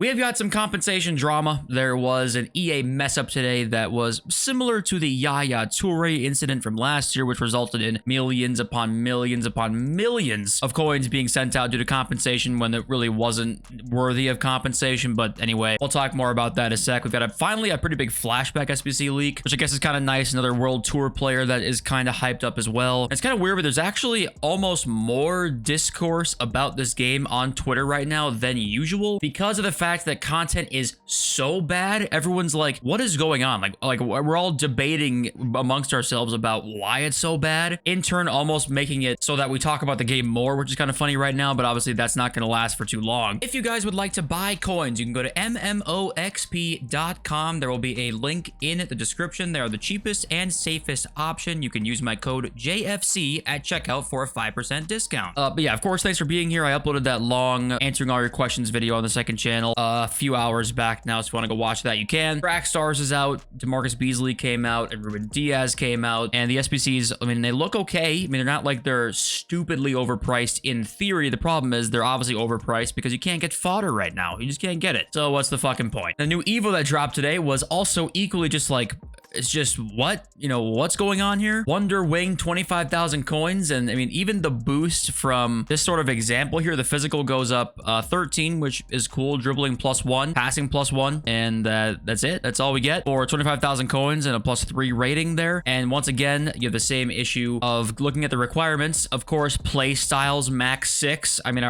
We have got some compensation drama. There was an EA mess up today that was similar to the Yaya Toure incident from last year, which resulted in millions upon millions upon millions of coins being sent out due to compensation when it really wasn't worthy of compensation. But anyway, we'll talk more about that in a sec. We've got finally a pretty big flashback SBC leak, which I guess is kind of nice. Another World Tour player that is kind of hyped up as well. And it's kind of weird, but there's actually almost more discourse about this game on Twitter right now than usual because of the fact that content is so bad. Everyone's like, what is going on? Like we're all debating amongst ourselves about why it's so bad, in turn almost making it so that we talk about the game more, which is kind of funny right now, but obviously that's not going to last for too long. If you guys would like to buy coins, you can go to mmoxp.com. There will be a link in the description. They are the cheapest and safest option. You can use my code JFC at checkout for a 5% discount. But yeah, of course, thanks for being here. I uploaded that long answering all your questions video on the second channel a few hours back now, so if you want to go watch that, you can. Crack Stars is out, DeMarcus Beasley came out, and Ruben Diaz came out, and the SBCs, I mean, they look okay. I mean, they're not like they're stupidly overpriced in theory. The problem is they're obviously overpriced because you can't get fodder right now. You just can't get it. So what's the fucking point? The new Evo that dropped today was also equally just like, it's just what, you know, what's going on here? Wonder Wing, 25,000 coins. And I mean, even the boost from this sort of example here, the physical goes up 13, which is cool. Dribbling +1, passing +1. And that's it. That's all we get for 25,000 coins and a +3 rating there. And once again, you have the same issue of looking at the requirements. Of course, play styles max 6. I mean,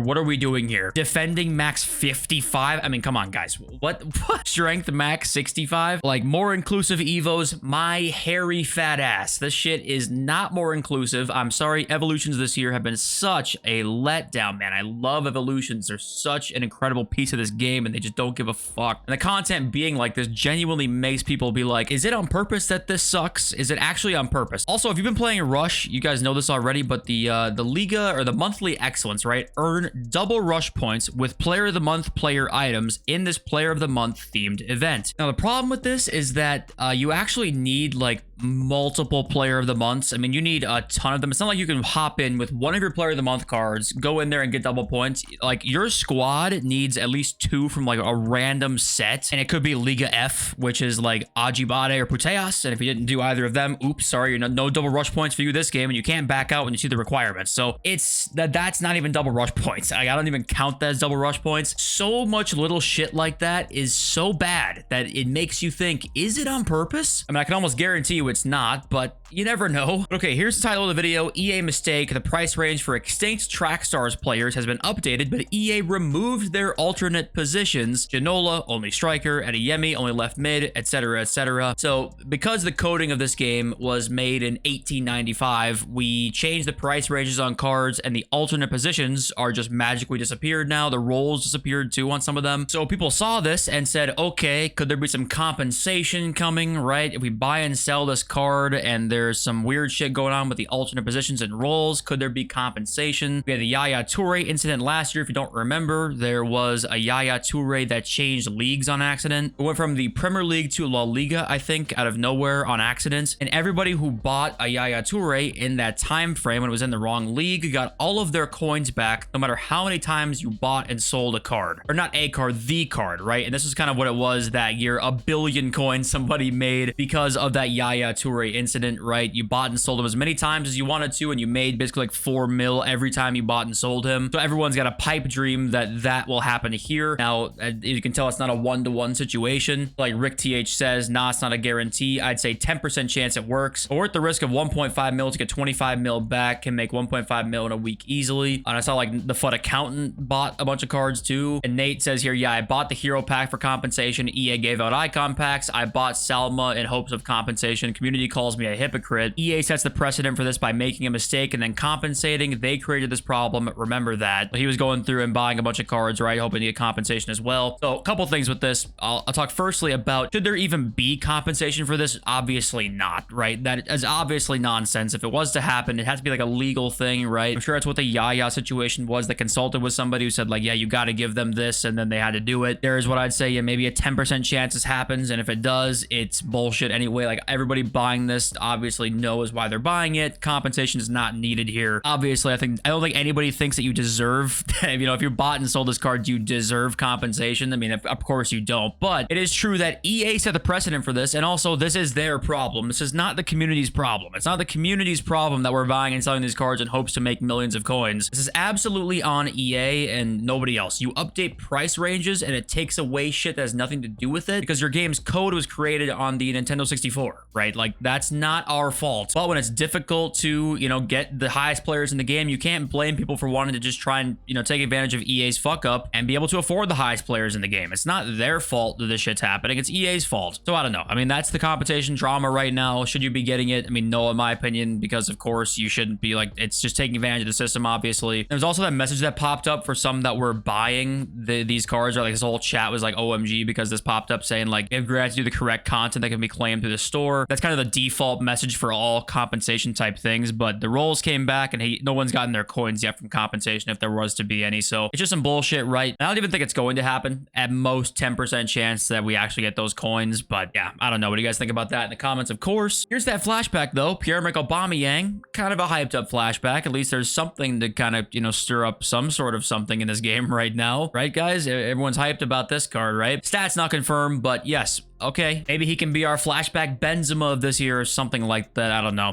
what are we doing here? Defending max 55. I mean, come on, guys. What? Strength max 65? Like more inclusive Evos, my hairy fat ass. This shit is not more inclusive. I'm sorry, evolutions this year have been such a letdown, man. I love evolutions. They're such an incredible piece of this game, and they just don't give a fuck. And the content being like this genuinely makes people be like, is it on purpose that this sucks? Is it actually on purpose? Also, if you've been playing Rush, you guys know this already, but the Liga, or the monthly excellence, right, earn double Rush points with Player of the Month player items in this Player of the Month themed event. Now, the problem with this is that you actually need like multiple Player of the Months. I mean, you need a ton of them. It's not like you can hop in with one of your Player of the Month cards, go in there and get double points. Like, your squad needs at least 2 from like a random set, and it could be Liga F, which is like Ajibade or Puteas. And if you didn't do either of them, oops, sorry, you're no double rush points for you this game, and you can't back out when you see the requirements. So it's that's not even double rush points. I don't even count that as double rush points. So much little shit like that is so bad that it makes you think, is it on purpose? I mean, I can almost guarantee you it's not, but you never know. Okay, here's the title of the video. EA mistake. The price range for extinct Track Stars players has been updated, but EA removed their alternate positions. Ginola, only striker. Adeyemi, only left mid, etc., etc. So because the coding of this game was made in 1895, we changed the price ranges on cards, and the alternate positions are just magically disappeared now. The roles disappeared too on some of them. So people saw this and said, okay, could there be some compensation coming, right? If we buy and sell this card and there's some weird shit going on with the alternate positions and roles, could there be compensation? We had the Yaya Toure incident last year. If you don't remember, there was a Yaya Toure that changed leagues on accident. It went from the Premier League to La Liga, I think, out of nowhere on accident. And everybody who bought a Yaya Toure in that time frame when it was in the wrong league got all of their coins back, no matter how many times you bought and sold a card. Or not a card, the card, right? And this is kind of what it was that year. A billion coins somebody made because of that Yaya Toure incident, right? You bought and sold him as many times as you wanted to, and you made basically like 4 mil every time you bought and sold him. So everyone's got a pipe dream that that will happen here. Now, you can tell it's not a one-to-one situation. Like Rick TH says, nah, it's not a guarantee. I'd say 10% chance it works. Or at the risk of 1.5 mil to get 25 mil back, can make 1.5 mil in a week easily. And I saw like the FUT accountant bought a bunch of cards too. And Nate says here, yeah, I bought the hero pack for compensation. EA gave out icon packs. I bought Salma in hopes of compensation. Community calls me a hypocrite. EA sets the precedent for this by making a mistake and then compensating. They created this problem. Remember that. He was going through and buying a bunch of cards, right? Hoping to get compensation as well. So a couple things with this. I'll talk firstly about, should there even be compensation for this? Obviously not, right? That is obviously nonsense. If it was to happen, it has to be like a legal thing, right? I'm sure that's what the Yaya situation was. That consulted with somebody who said like, yeah, you got to give them this, and then they had to do it. There is what I'd say, yeah, maybe a 10% chance this happens, and if it does, it's bullshit anyway. Like, everybody buying this obviously obviously knows why they're buying it. Compensation is not needed here. Obviously, I don't think anybody thinks that you deserve, you know, if you're bought and sold this card, you deserve compensation. I mean, of course you don't, but it is true that EA set the precedent for this, and also this is their problem. This is not the community's problem. It's not the community's problem that we're buying and selling these cards in hopes to make millions of coins. This is absolutely on EA and nobody else. You update price ranges and it takes away shit that has nothing to do with it because your game's code was created on the Nintendo 64, right? Like, that's not our fault. But when it's difficult to, you know, get the highest players in the game, you can't blame people for wanting to just try and, you know, take advantage of EA's fuck up and be able to afford the highest players in the game. It's not their fault that this shit's happening. It's EA's fault. So I don't know. I mean, that's the competition drama right now. Should you be getting it? I mean, no, in my opinion, because of course you shouldn't be. Like, it's just taking advantage of the system, obviously. There's also that message that popped up for some that were buying these cards, or like this whole chat was like OMG because this popped up saying like, if you're to do the correct content that can be claimed through the store. That's kind of the default message for all compensation type things, but the rolls came back and no one's gotten their coins yet from compensation if there was to be any. So it's just some bullshit, right? And I don't even think it's going to happen. At most 10% chance that we actually get those coins, but yeah, I don't know. What do you guys think about that in the comments? Of course. Here's that flashback though. Pierre-Emerick Aubameyang, kind of a hyped up flashback. At least there's something to kind of, you know, stir up some sort of something in this game right now, right guys? Everyone's hyped about this card, right? Stats not confirmed, but yes. Okay, maybe he can be our flashback Benzema of this year or something like that. I don't know.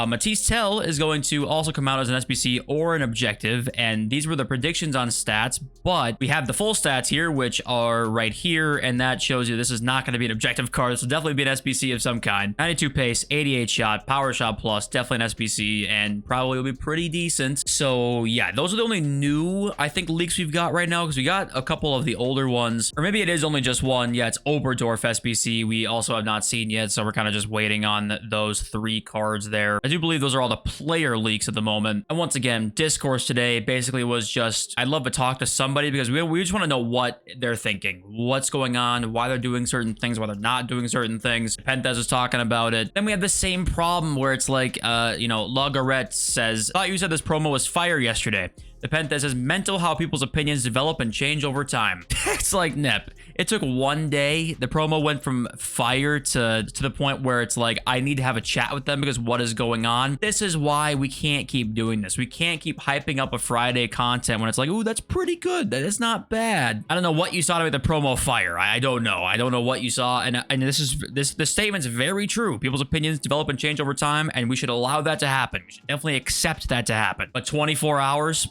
Matisse Tell is going to also come out as an SBC or an objective, and these were the predictions on stats, but we have the full stats here, which are right here, and that shows you this is not going to be an objective card. This will definitely be an SBC of some kind. 92 pace, 88 shot, power shot plus, definitely an SBC, and probably will be pretty decent. So yeah, those are the only new, I think, leaks we've got right now, because we got a couple of the older ones, or maybe it is only just one. Yeah, it's Oberdorf SBC. We also have not seen yet, so we're kind of just waiting on those 3 cards there. I do believe those are all the player leaks at the moment. And once again, discourse today basically was just, I'd love to talk to somebody because we just want to know what they're thinking, what's going on, why they're doing certain things, why they're not doing certain things. Penthez was talking about it. Then we have the same problem where it's like, you know, Lagarette says, thought you said this promo was fire yesterday. The Penthez says, mental how people's opinions develop and change over time. It's like, Nep. It took one day. The promo went from fire to the point where it's like, I need to have a chat with them because what is going on? This is why we can't keep doing this. We can't keep hyping up a Friday content when it's like, ooh, that's pretty good. That is not bad. I don't know what you saw to make the promo fire. I don't know. I don't know what you saw. And this statement's very true. People's opinions develop and change over time, and we should allow that to happen. We should definitely accept that to happen. But 24 hours,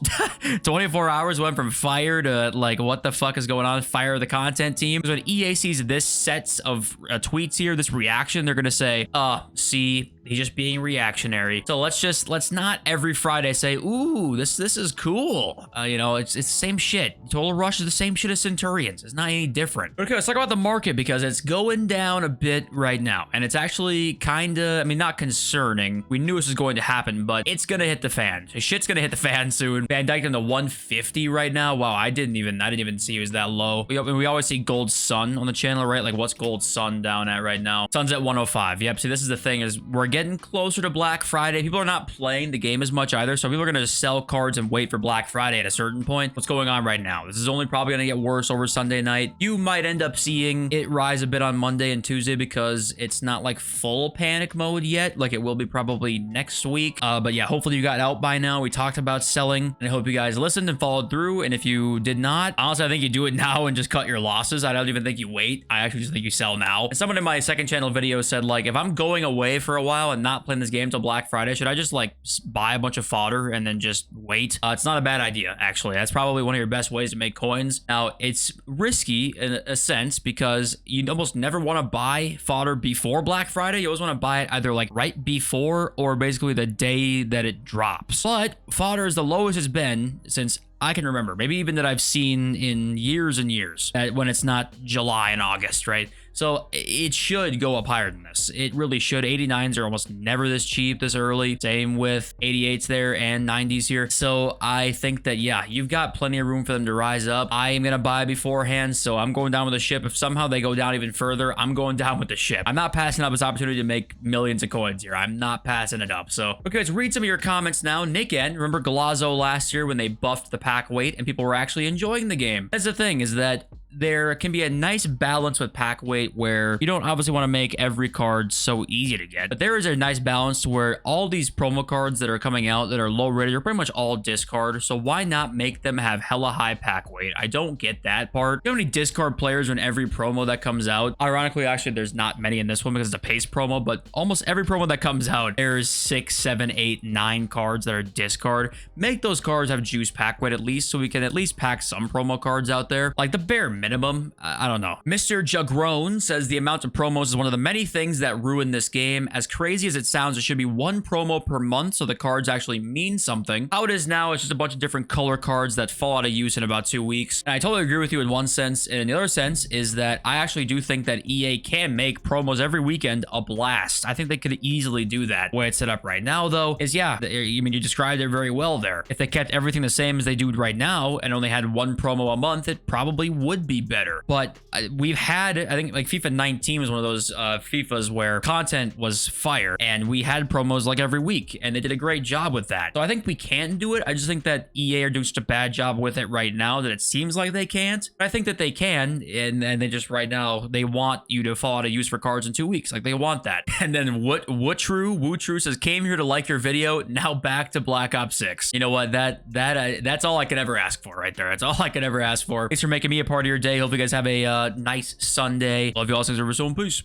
24 hours went from fire to like, what the fuck is going on? Fire the content team. So when EA sees this sets of tweets here, this reaction, they're gonna say, see, he's just being reactionary. So let's not every Friday say, ooh, this is cool. You know, it's the same shit. Total Rush is the same shit as Centurions. It's not any different. Okay, let's talk about the market because it's going down a bit right now. And it's actually kinda, I mean, not concerning. We knew this was going to happen, but it's gonna hit the fan. Shit's gonna hit the fan soon. Van Dijk in the 150 right now. Wow, I didn't even see it was that low. We always see Gold Sun on the channel, right? Like, what's Gold Sun down at right now? Sun's at 105. Yep, see, this is the thing, is we're getting closer to Black Friday. People are not playing the game as much either, so people are going to just sell cards and wait for Black Friday at a certain point. What's going on right now? This is only probably going to get worse over Sunday night. You might end up seeing it rise a bit on Monday and Tuesday because it's not like full panic mode yet, like it will be probably next week. But yeah, hopefully you got out by now. We talked about selling, and I hope you guys listened and followed through. And if you did not, honestly, I think you do it now and just cut your losses. I don't even think you wait. I actually just think you sell now. And someone in my second channel video said, like, if I'm going away for a while and not playing this game till Black Friday, should I just like buy a bunch of fodder and then just wait? It's not a bad idea, actually. That's probably one of your best ways to make coins. Now, it's risky in a sense because you almost never want to buy fodder before Black Friday. You always want to buy it either like right before or basically the day that it drops. But fodder is the lowest it's been since I can remember, maybe even that I've seen in years and years, when it's not July and August, right? So it should go up higher than this. It really should. 89s are almost never this cheap this early. Same with 88s there and 90s here. So I think that, yeah, you've got plenty of room for them to rise up. I am going to buy beforehand, so I'm going down with the ship. If somehow they go down even further, I'm going down with the ship. I'm not passing up this opportunity to make millions of coins here. I'm not passing it up. So, okay, let's read some of your comments now. Nick N, remember Galazzo last year when they buffed the pack weight and people were actually enjoying the game? That's the thing, is that there can be a nice balance with pack weight where you don't obviously want to make every card so easy to get, but there is a nice balance to where all these promo cards that are coming out that are low rated are pretty much all discard. So why not make them have hella high pack weight? I don't get that part. You have any discard players in every promo that comes out? Ironically, actually, there's not many in this one because it's a pace promo, but almost every promo that comes out, there's 6, 7, 8, 9 cards that are discard. Make those cards have juice pack weight at least, so we can at least pack some promo cards out there, like the bare minimum. I don't know. Mr. Jagrone says the amount of promos is one of the many things that ruin this game. As crazy as it sounds, it should be one promo per month so the cards actually mean something. How it is now, it's just a bunch of different color cards that fall out of use in about 2 weeks. And I totally agree with you in one sense, and in the other sense is that I actually do think that EA can make promos every weekend a blast. I think they could easily do that. The way it's set up right now, though, is yeah, I mean, you described it very well there. If they kept everything the same as they do right now and only had one promo a month, it probably would be better. But we've had, I think, like FIFA 19 was one of those FIFAs where content was fire, and we had promos like every week, and they did a great job with that. So I think we can do it. I just think that EA are doing such a bad job with it right now that it seems like they can't. But I think that they can, and they just right now, they want you to fall out of use for cards in 2 weeks. Like, they want that. And then Woo-True says, came here to like your video, now back to Black Ops 6. You know what? That's all I could ever ask for right there. That's all I could ever ask for. Thanks for making me a part of your day. Hope you guys have a nice Sunday. Love you all. Thanks for so. Peace.